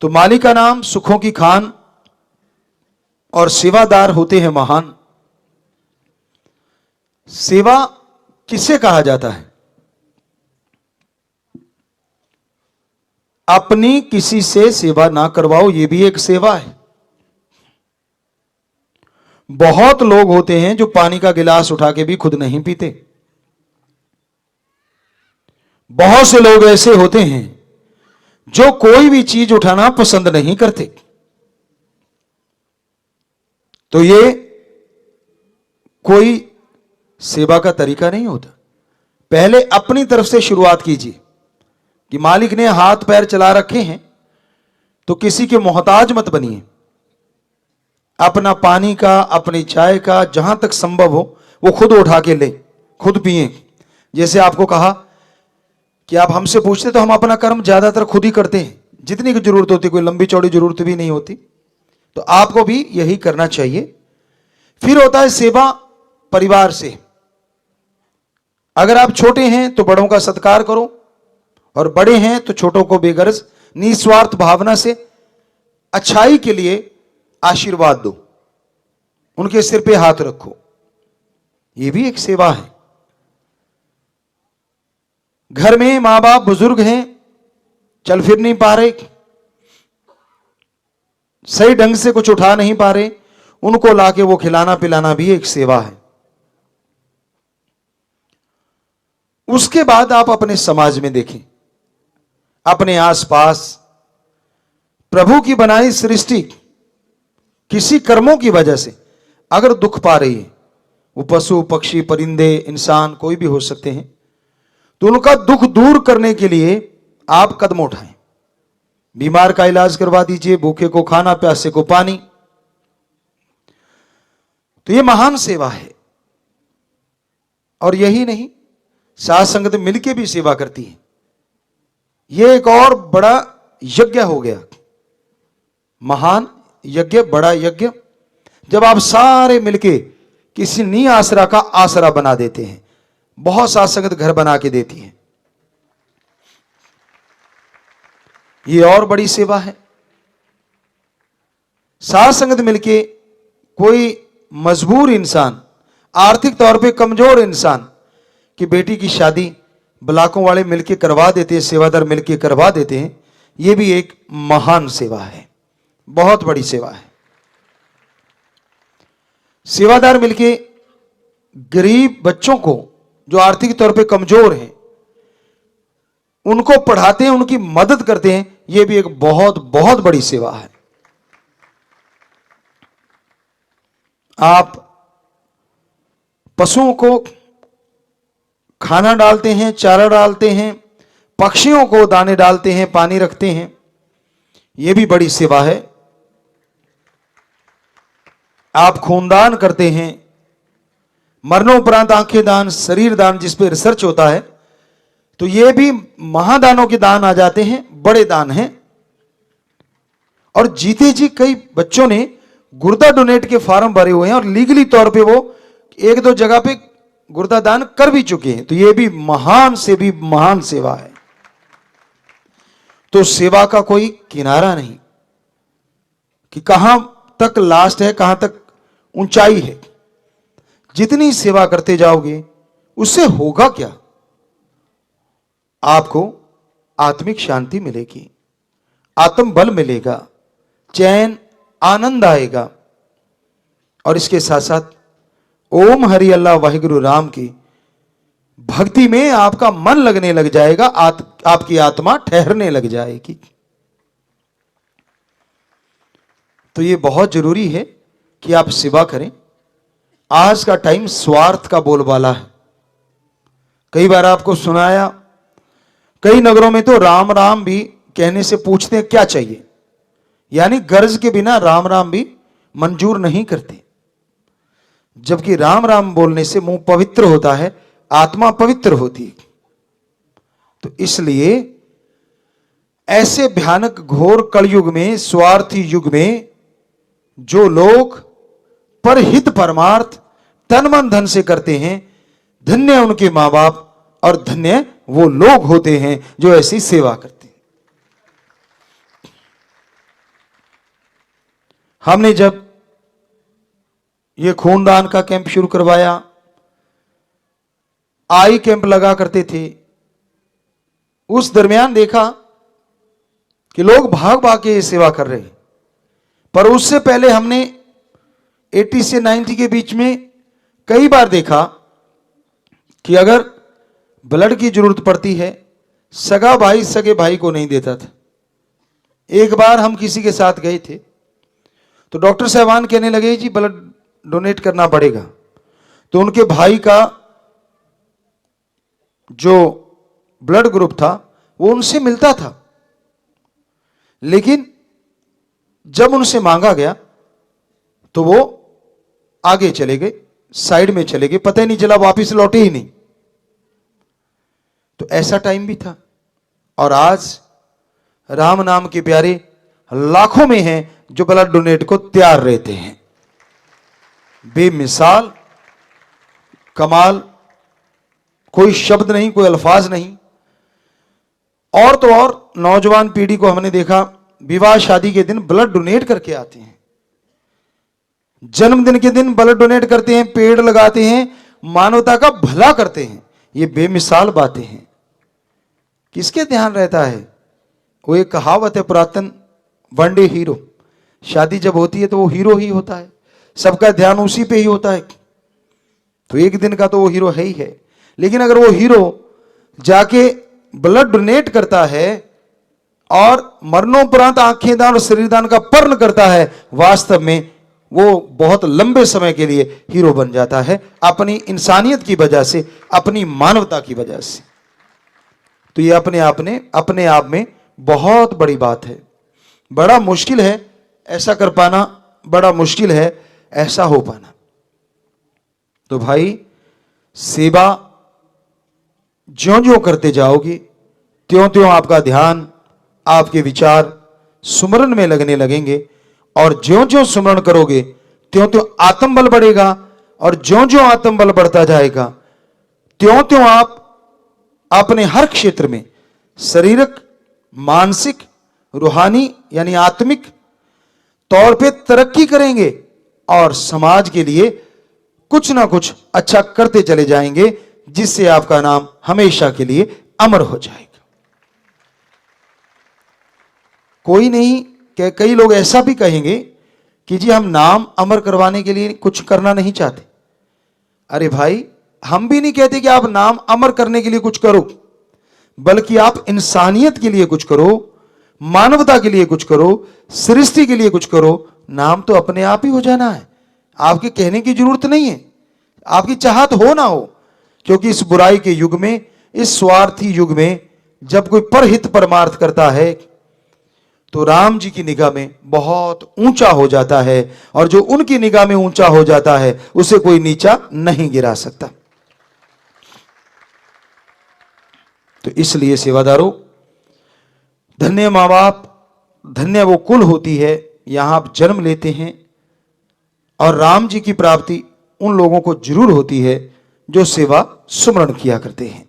तो मालिक का नाम सुखों की खान और सेवादार होते हैं महान। सेवा किसे कहा जाता है? अपनी किसी से सेवा ना करवाओ, यह भी एक सेवा है। बहुत लोग होते हैं जो पानी का गिलास उठा के भी खुद नहीं पीते। बहुत से लोग ऐसे होते हैं जो कोई भी चीज उठाना पसंद नहीं करते। तो ये कोई सेवा का तरीका नहीं होता। पहले अपनी तरफ से शुरुआत कीजिए कि मालिक ने हाथ पैर चला रखे हैं तो किसी के मोहताज मत बनिए। अपना पानी का, अपनी चाय का जहां तक संभव हो वो खुद उठा के ले, खुद पिए। जैसे आपको कहा कि आप हमसे पूछते तो हम अपना कर्म ज्यादातर खुद ही करते हैं, जितनी की जरूरत होती, कोई लंबी चौड़ी जरूरत भी नहीं होती। तो आपको भी यही करना चाहिए। फिर होता है सेवा परिवार से। अगर आप छोटे हैं तो बड़ों का सत्कार करो, और बड़े हैं तो छोटों को बेगरज निस्वार्थ भावना से अच्छाई के लिए आशीर्वाद दो, उनके सिर पे हाथ रखो। यह भी एक सेवा है। घर में मां बाप बुजुर्ग हैं, चल फिर नहीं पा रहे, सही ढंग से कुछ उठा नहीं पा रहे, उनको लाके वो खिलाना पिलाना भी एक सेवा है। उसके बाद आप अपने समाज में देखें, अपने आसपास प्रभु की बनाई सृष्टि किसी कर्मों की वजह से अगर दुख पा रही है, वो पशु पक्षी परिंदे इंसान कोई भी हो सकते हैं, तो उनका दुख दूर करने के लिए आप कदम उठाएं। बीमार का इलाज करवा दीजिए, भूखे को खाना, प्यासे को पानी। तो यह महान सेवा है। और यही नहीं, साथ संगत मिलके भी सेवा करती है। यह एक और बड़ा यज्ञ हो गया, महान यज्ञ, बड़ा यज्ञ। जब आप सारे मिलके किसी नी आसरा का आसरा बना देते हैं, बहुत साथ संगत घर बना के देती है, यह और बड़ी सेवा है। साथ संगत मिलके कोई मजबूर इंसान, आर्थिक तौर पे कमजोर इंसान की बेटी की शादी ब्लाकों वाले मिलके करवा देते हैं, सेवादार मिलके करवा देते हैं, यह भी एक महान सेवा है, बहुत बड़ी सेवा है। सेवादार मिलके गरीब बच्चों को जो आर्थिक तौर पे कमजोर हैं, उनको पढ़ाते हैं, उनकी मदद करते हैं, यह भी एक बहुत बहुत बड़ी सेवा है। आप पशुओं को खाना डालते हैं, चारा डालते हैं, पक्षियों को दाने डालते हैं, पानी रखते हैं, यह भी बड़ी सेवा है। आप खूनदान करते हैं, मरणोपरांत आंखें दान, शरीर दान, जिस पे रिसर्च होता है, तो ये भी महादानों के दान आ जाते हैं, बड़े दान हैं। और जीते जी कई बच्चों ने गुर्दा डोनेट के फॉर्म भरे हुए हैं और लीगली तौर पे वो एक दो जगह पे गुर्दा दान कर भी चुके हैं। तो ये भी महान से भी महान सेवा है। तो सेवा का कोई किनारा नहीं कि कहां तक लास्ट है, कहां तक ऊंचाई है। जितनी सेवा करते जाओगे उससे होगा क्या? आपको आत्मिक शांति मिलेगी, आत्म बल मिलेगा, चैन, आनंद आएगा। और इसके साथ साथ ओम हरि अल्लाह वाहिगुरु राम की भक्ति में आपका मन लगने लग जाएगा, आपकी आत्मा ठहरने लग जाएगी। तो ये बहुत जरूरी है कि आप सेवा करें। आज का टाइम स्वार्थ का बोलबाला है। कई बार आपको सुनाया, कई नगरों में तो राम राम भी कहने से पूछते हैं क्या चाहिए, यानी गर्ज के बिना राम राम भी मंजूर नहीं करते। जबकि राम राम बोलने से मुंह पवित्र होता है, आत्मा पवित्र होती है। तो इसलिए ऐसे भयानक घोर कलयुग में, स्वार्थी युग में, जो लोग परहित परमार्थ तन मन धन से करते हैं, धन्य उनके मां बाप और धन्य वो लोग होते हैं जो ऐसी सेवा करते हैं। हमने जब ये खूनदान का कैंप शुरू करवाया, आई कैंप लगा करते थे, उस दरमियान देखा कि लोग भाग भाग के ये सेवा कर रहे हैं। पर उससे पहले हमने 80 से 90 के बीच में कई बार देखा कि अगर ब्लड की जरूरत पड़ती है, सगा भाई सगे भाई को नहीं देता था। एक बार हम किसी के साथ गए थे तो डॉक्टर साहबान कहने लगे जी ब्लड डोनेट करना पड़ेगा। तो उनके भाई का जो ब्लड ग्रुप था वो उनसे मिलता था, लेकिन जब उनसे मांगा गया तो वो आगे चले गए, साइड में चले गए, पता ही नहीं चला, वापिस लौटे ही नहीं। तो ऐसा टाइम भी था। और आज राम नाम के प्यारे लाखों में हैं जो ब्लड डोनेट को तैयार रहते हैं। बेमिसाल कमाल, कोई शब्द नहीं, कोई अल्फाज नहीं। और तो और नौजवान पीढ़ी को हमने देखा विवाह शादी के दिन ब्लड डोनेट करके आते हैं, जन्मदिन के दिन ब्लड डोनेट करते हैं, पेड़ लगाते हैं, मानवता का भला करते हैं। ये बेमिसाल बातें हैं। किसके ध्यान रहता है? वो एक कहावत है पुरातन, वन डे हीरो। शादी जब होती है तो वो हीरो ही होता है, सबका ध्यान उसी पे ही होता है। तो एक दिन का तो वो हीरो है ही है, लेकिन अगर वो हीरो जाके ब्लड डोनेट करता है और मरणोपरांत आंखें दान और शरीर दान का पर्ण करता है, वास्तव में वो बहुत लंबे समय के लिए हीरो बन जाता है, अपनी इंसानियत की वजह से, अपनी मानवता की वजह से। तो ये अपने आप में बहुत बड़ी बात है। बड़ा मुश्किल है ऐसा कर पाना, बड़ा मुश्किल है ऐसा हो पाना। तो भाई सेवा ज्यों ज्यों करते जाओगे त्यों त्यों आपका ध्यान, आपके विचार सुमरन में लगने लगेंगे, और ज्यों ज्यों सुमरण करोगे त्यों त्यों आत्मबल बढ़ेगा, और ज्यों ज्यों आत्मबल बढ़ता जाएगा त्यों त्यों आप अपने हर क्षेत्र में शारीरिक, मानसिक, रूहानी यानी आत्मिक तौर पे तरक्की करेंगे और समाज के लिए कुछ ना कुछ अच्छा करते चले जाएंगे, जिससे आपका नाम हमेशा के लिए अमर हो जाएगा। कोई नहीं, कई लोग ऐसा भी कहेंगे कि जी हम नाम अमर करवाने के लिए कुछ करना नहीं चाहते। अरे भाई, हम भी नहीं कहते कि आप नाम अमर करने के लिए कुछ करो, बल्कि आप इंसानियत के लिए कुछ करो, मानवता के लिए कुछ करो, सृष्टि के लिए कुछ करो। नाम तो अपने आप ही हो जाना है, आपके कहने की जरूरत नहीं है, आपकी चाहत हो ना हो। क्योंकि इस बुराई के युग में, इस स्वार्थी युग में जब कोई परहित परमार्थ करता है तो राम जी की निगाह में बहुत ऊंचा हो जाता है, और जो उनकी निगाह में ऊंचा हो जाता है उसे कोई नीचा नहीं गिरा सकता। तो इसलिए सेवादारों, धन्य मां बाप, धन्य वो कुल होती है, यहां आप जन्म लेते हैं, और राम जी की प्राप्ति उन लोगों को जरूर होती है जो सेवा सुमरण किया करते हैं।